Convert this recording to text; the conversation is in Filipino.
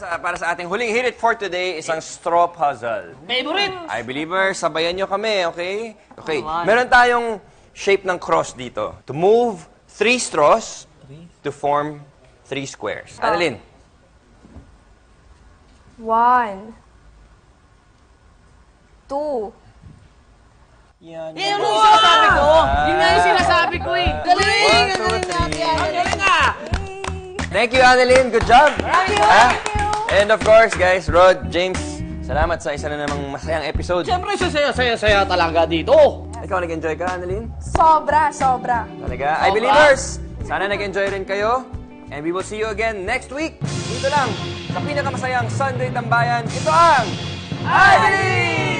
para sa ating huling hit it for today, isang straw puzzle. Favorite! I Believer, sabayan nyo kami, okay? Okay, meron tayong shape ng cross dito. To move 3 straws to form 3 squares. Annalyn? 1, 2. Yan. Yan yung sinasabi ko! Yun nga yung sinasabi ko eh! Galing! 1, 2, 3. Ang galing ah! Thank you, Annalyn. Good job. Thank you. And of course, guys, Rod, James, salamat sa isa na namang masayang episode. Siyempre, saya talaga dito! Ikaw, nag-enjoy ka, Annalyn? Sobra. Talaga? I Believers, sana nag-enjoy rin kayo. And we will see you again next week. Dito lang, sa pinakamasayang Sunday Tambayan. Ito ang I Believe!